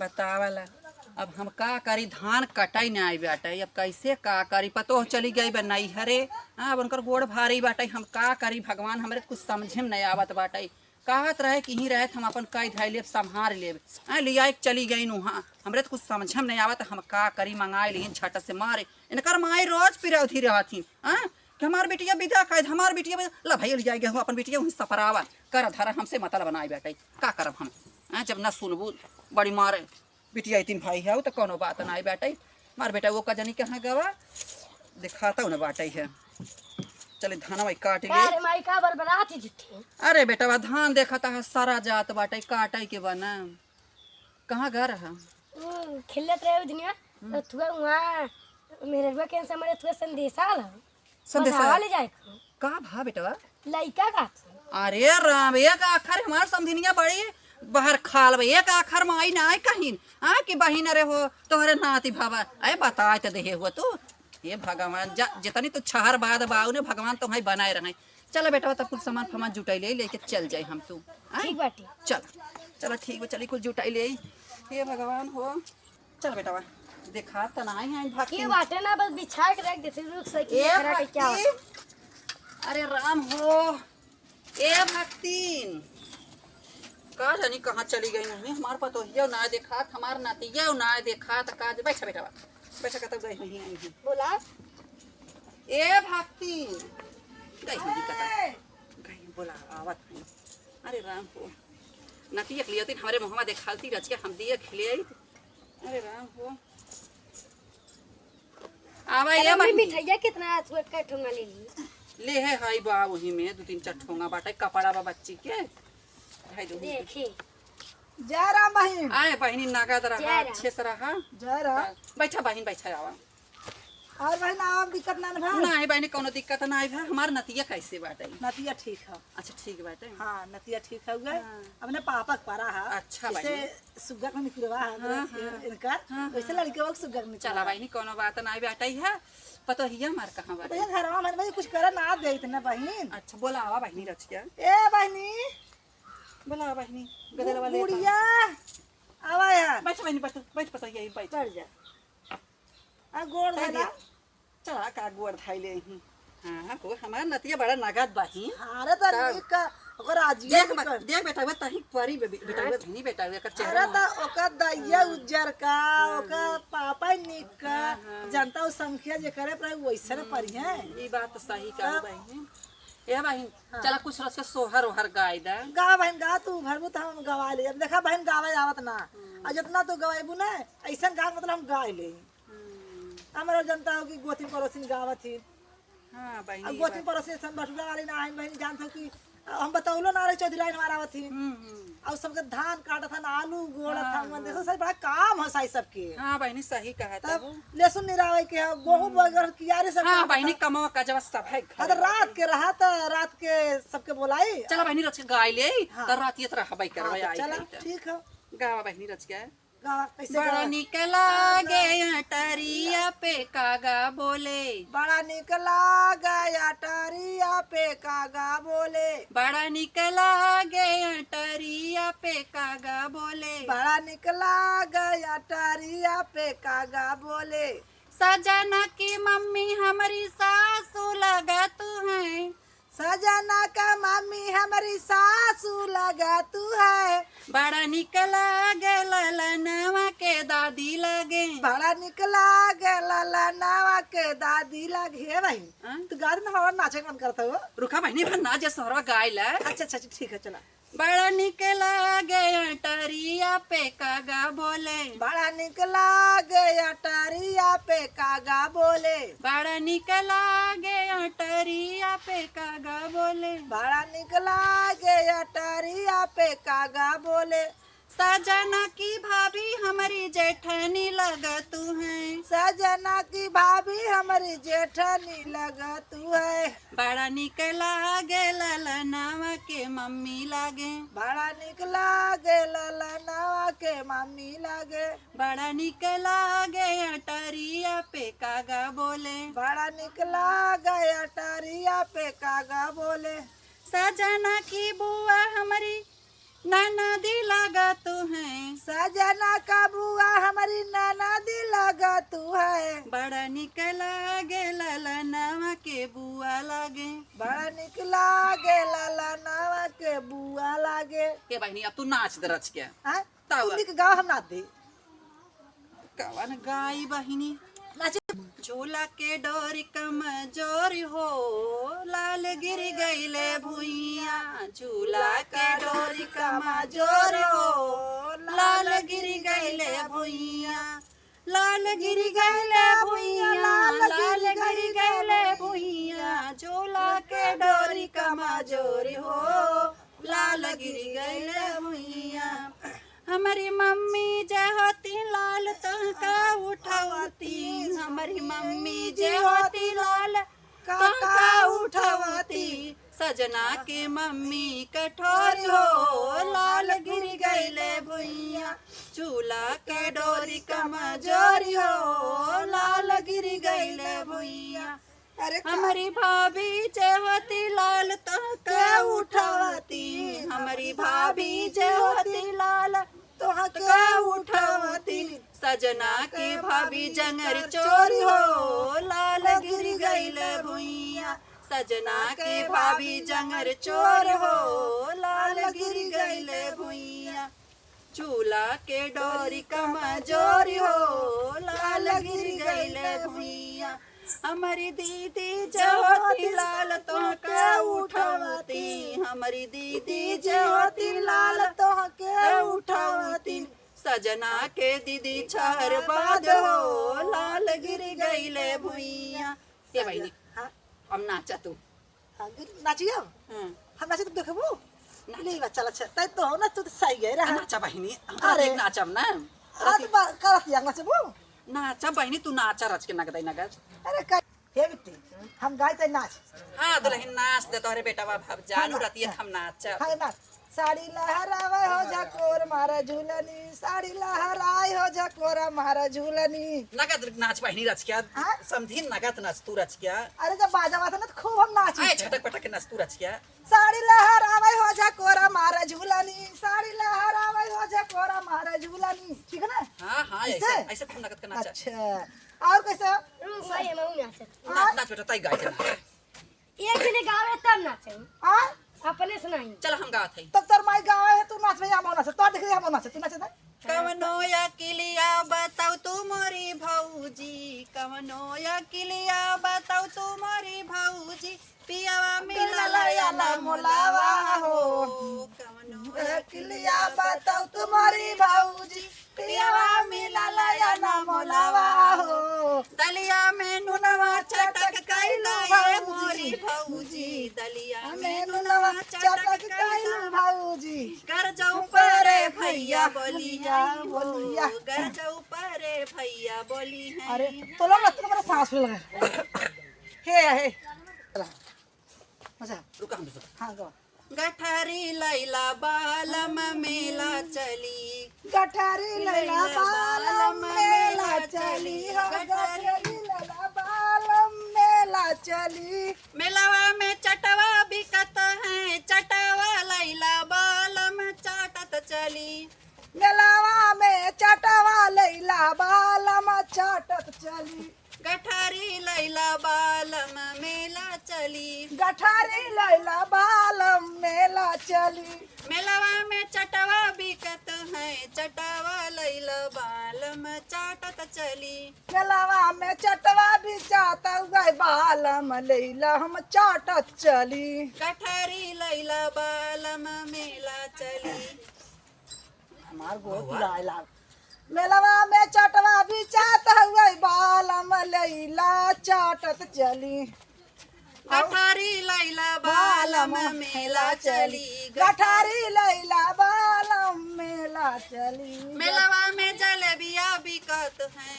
बतावला अब हम का करी धान कटाई नहीं आई बाटे अब कैसे का करी पतो चली गई बनाई हरे अब उनकर गोड़ भारी बाटे हम का करी भगवान हमरे कुछ समझे में नहीं आवत बाटे कहत रहे कि ही रहे हम अपन कई धाई लेब संभार लेब लिया एक चली गई नु हाँ हमरे तो कुछ समझे में नहीं आवत हम का करी मंगाए ली झट से मारे इनकर माई रोज पिरौथी रहती कि हमार बिटिया विदा कैद हमार बिटिया ला भैया ले जाएगा अपन बिटिया वहीं सफरावा कर धर हमसे मतलब बनाए बैठे का करब हम जब न सुनबू बड़ी मारे बिटिया तीन भाई है तो कोनो बात ना आई बैठे मार बेटा वो का जानी कहाँ गवा दिखाता ना बाटे है चले धान भाई काट ले माई का बरबराती जिठी अरे बेटा वह धान देखता है सारा जात बाटे काटे के बना कहाँ घर है खिलत रहे दुनिया तो तुआ वहां मेरे रुआ के समरे तुआ संदेशा आला संदेशा ले जाए का भा बेटा लइका का अरे राम एक आखर हमार समधिनिया बड़ी बाहर खाल एक आखर में आई ना आई कहीं कि बहिन अरे हो तोहरे नाती भावा अरे बता तो दे हुआ तू ये भगवान जितनी तो छहर बाद बाऊ ने भगवान तो वहीं बनाए रहे चलो बेटा तब कुछ सामान फमान जुटाई ले लेके चल जाए हम तू ठीक बाटी चलो ठीक है चली कुछ जुटाई ले हे भगवान हो चल बेटा देखा तो ना है के बाटे ना बस बिछा के रख देते रुक सकी खरा के क्या अरे राम हो ए भक्तिन का जानी कहाँ चली गई नहीं हमार पतो हियो ना देखा हमार नातिया ना देखा तो का बैठा बेटा बैठा कतब गई नहीं आई है बोला ए भक्तिन गई नहीं कतब गई बोला आवत है अरे राम हो नातिया लियती हमारे मुहम्मद देखालती रच के हम दिए खिले अरे राम हो आवा ये मिठाइया कितना थोड़ा का ठोंगा ले ली ले है हाई बा वही में दो तीन चार ठोंगा बाटे कपड़ा बा बच्ची के हाय दो देखी जय राम बहन आए बहनी नागद रहा अच्छे से रहा जय राम बैठा बहन बैठा आवा और बहन आप दिक्कत ना भा ना है बहनी कोनो दिक्कत ना है हमार नतिया कैसे बाटे नतिया ठीक है अच्छा ठीक बाटे हाँ नतिया ठीक है गए अपने पापा के पारा है अच्छा जैसे सुगर में निकलवा है इनका वैसे लड़के वो सुगर में चला बहनी कोनो बात ना बाटे है पता ही हमार कहां बाटे भैया घर में भाई कुछ करे ना दे इतना बहन अच्छा बोला आवा बहनी रचिया ए बहनी बोला बहनी गदल वाले बुढ़िया आवा यार बैठ बहनी बैठ पता यही बैठ चढ़ जा आ गोड़ धरा चला का गोड़ धाई ले ही हां को हमार नतिया बड़ा नगद बाही अरे त निक ओकर आजिए देख बेटा वे तही परी बेटा वे नहीं बेटा वे कर अरे चेहरा त ओकर दैया उज्जर का ओकर पापा निक का जनता संख्या जे करे पर वैसे परी है ई बात तो सही कहू बहन ए बहन चला कुछ रस के सोहर ओहर गाय दा गा बहन गा तू भरबू त हम गवा ले अब देखा बहन गावे आवत ना आ जितना तू गवाइबू ना ऐसन गा मतलब हम गाय ले हमारा जनता हो कि गोती पड़ोसिन गावत थी हां बहन अब गोती पड़ोसिन सब बटुला वाली ना है बहन जानत हो कि हम बताउलो ना रे चौधरी लाइन मारावत थी और सबके धान काटत था आलू गोड़ा था मन देखो सही बड़ा काम है साई सबके हां बहनी सही कहा तब लहसुन निरावे के गेहूं बगर कियारे सब हां बहनी कमावा का जब सब है अगर रात के रहा त रात के सबके बोलाई चला बहनी रच के गाय ले त रात ये तरह हबई करवे आई चला ठीक है गावा बहनी रच के गावा कैसे बड़ा निक लागे टरिया पे कागा बोले बड़ा निक लागा टरिया पे कागा बोले बड़ा निक लागे टरिया पे कागा बोले बड़ा निक लागा टरिया पे कागा बोले सजना की मम्मी हमारी सासू लगा तू है सजना का मम्मी हमारी सासू लगा तू है बड़ा निकला ललनवा के दादी लगे बड़ा निकला गला नावा के दादी लगे है भाई तू गाड़ी ना हमारा नाचे का मन करता हो रुका बहनी भर ना जे सहरवा गाय ला अच्छा अच्छा ठीक है चला बड़ा निकला गया टरिया पे कागा बोले बड़ा निकला गया टरिया पे कागा बोले बड़ा निकला गया टरिया पे कागा बोले बड़ा निकला गया टरिया पे कागा बोले सजना की भाभी हमारी जेठानी लगा तू है सजना की भाभी हमारी जेठानी लगा तू है बड़ा निकला गे ललनावा के मम्मी लागे बड़ा निकला गे ललनावा के मम्मी लागे बड़ा निकला गया टरिया पे कागा बोले बड़ा निकला गया टरिया पे कागा बोले सजना की बुआ हमारी नाना दी लगा तू है, सजना का बुआ हमारी नाना दी लगा तू है। बड़ा निक लागे ललनवा के बुआ लागे। बड़ा निक लागे लाला नावा के बुआ लागे। के बहनी अब तू नाच दे रच के। हाँ? तावा। तुमनी के गाँव हम नाच दे। कवन गाई बहिनी नाचे। झूला के डोरी कमजोरी हो, लाल गिर गईले भुइया। झूला के डोरी कमजोर हो, लाल गिर गईले भुइया। लाल गिर गईले भुइया, लाल गिर गईले भुइया। झूला के डोरी कमजोरी हो, लाल गिर गईले भुइया। हमारी मम्मी जे होती लाल तहका उठावती। हमारी मम्मी जे होती लाल तहका उठावती। सजना के मम्मी कठोर हो, लाल गिर गईले भुइया। झूला के डोरी कमजोरी हो, लाल गिर गईले भुइया। हमारी भाभी जे होती लाल तहका उठावती। हमारी भाभी जे होती लाल तहका उठावती। सजना की भाभी जंगरी चोरी हो, लाल गिर गईले भुइया। सजना की भाभी जंगर चोर हो, लाल गिर गईले भुइया। झूला के डोरी कमजोरी हो, लाल गिर गईले भुइया। हमारी दीदी जो होती लाल तोहके उठावती। हमारी दीदी जो होती लाल तोहके उठावती। सजना के दीदी छर बाद हो, लाल गिर गईले भुइया। ये बहनी अब नाचा तू। नाचियो हम नाचे तो देखबो ले बच्चा अच्छा तै तो हो ना तू तो सही है रे। नाचा बहनी अरे नाचम ना आज बा करत या नाचबो। नाचा बहनी तू नाचा रच के नगद नगद। अरे का हे बिट्टी हम गाय ते नाच। हां दुल्हन नाच दे तोरे बेटा बाप जानू रतिया हम नाच। हां नाच। साड़ी लहरावे हो झकोर मारा झूलनी। साड़ी लहराए हो झकोर मारा झूलनी। नगद नाच बहनी रच के हाँ? समझी नगद नाच तू रच के। अरे जब बाजा वाता ना तो खूब हम नाची। आए छटक पटक के नाच तू रच के। साड़ी लहरावे हो झकोर मारा झूलनी। साड़ी लहरावे हो झकोर मारा झूलनी। ठीक है ना? हां हां ऐसे ऐसे तू नगद का नाच। अच्छा और कैसे भाई मैं नाचे नाच बेटा ताई गाय के। एक दिन गावे तब नाचे हां अपने सुनाई। चल हम गात है। तब तोर माई गावे है तू नाचबे हम नाच। तो देख हम नाच तू नाच। कवनो या किलिया बताओ तुम्हारी भौजी। कवनो या किलिया बताओ तुम्हारी भौजी। पियावा मिलला या ना मोलावा हो। कवनो या किलिया बताओ तुम्हारी भौजी। पियावा मिलला या ना मोलावा हो। दलिया में नुनवा चटक कैला ये मोरी भौजी। दलिया में नुनवा चटक कैला भौजी। कर जाऊं परे भैया बोलिया बोलिया। कर जाऊं परे भैया बोली है। अरे तो लोग लगता मेरा सांस में लगा हे अच्छा रुका हम हाँ गो गठारी लैला बालम मेला चली। गठारी लैला बालम मेला चली। हो गठारी लैला बालम मेला चली। मेलावा में चटवा बिकत है। चटवा लैला बालम चाटत चली। मेलावा में चटवा लैला बालम चाटत चली। गठारी लैला बालम मेला चली। गठारी लैला बालम मेला चली। मेलावा में चटवा बिकत है। चटवा लैला बालम चाटत चली। मेलावा में चटवा भी चाता गए बालम लैला हम चाटत चली। गठारी लैला बालम मेला चली। हमार गोद लायला मेलावा में चटवा भी चाता हुए बालम लैला चाटत चली। गठारी लैला बालम मेला चली। गठारी लैला बालम मेला चली। मेलावा में जलेबिया बिकत है।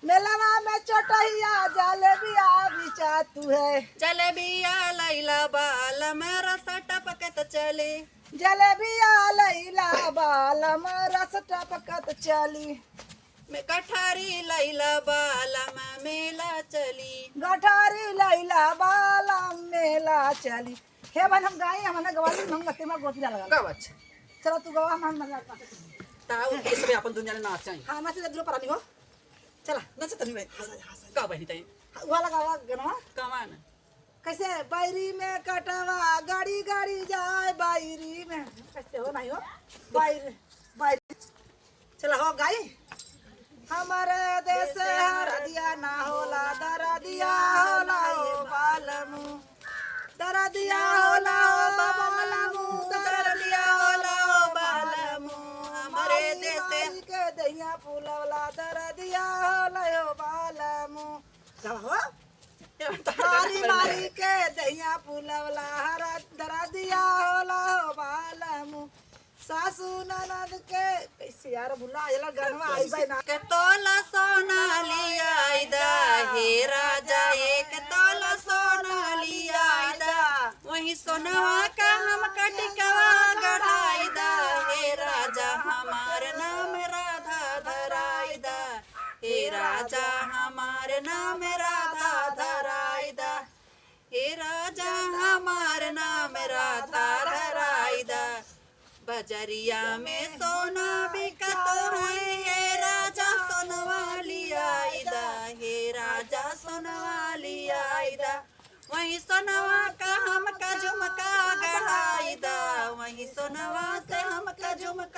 मेलावा में चटहिया जलेबिया भी चातू है। जलेबिया लैला बालम रस टपकत चले। जलेबिया लैला बालम रस टपकत चली। गठारी लैला बालम मेला चली। गठारी लैला बालम मेला चली। हे बन हम गाई हमने गवाली हम गते में गोतिया लगा गवच चलो तू गवा हम मजाक ना ताऊ इस पे अपन दुनिया में नाचाई हां ना से दूर पर नहीं हो चला नच तनी भाई का बहनी तई वाला गावा गनवा कमान कैसे बायरी में कटवा गाड़ी गाड़ी जाए बायरी में कैसे हो नहीं हो बायरी बायरी चला हो गाई हमारे देश हरदिया ना होला दरदिया होला ओ बालमू दरदिया होला ओ बालमू दरदिया होला ओ बालमू हमारे देश के दैया फूलवला दरदिया होला ओ बालमू चला हो मारी मारी के दैया फूलवला हरा दरदिया होला ओ बालमू सासू ननद के कैसे यार भुला आइला गनवा आई भाई ना के तोला सोना लिया आइदा हे राजा एक तोला सोना लिया आइदा वही सोनवा का हम कटिकवा गढ़ाइदा हे राजा हमार नाम राधा धराइदा हे राजा हमार नाम राधा धराइदा हे राजा हमार नाम राधा धराइदा बजरिया में सोना बिकत है हे राजा सोनवा लियाइदा हे राजा सोनवा लियाइदा वही सोनवा का हमका झुमका गढ़ाइदा वही सोनवा से हमका झुमका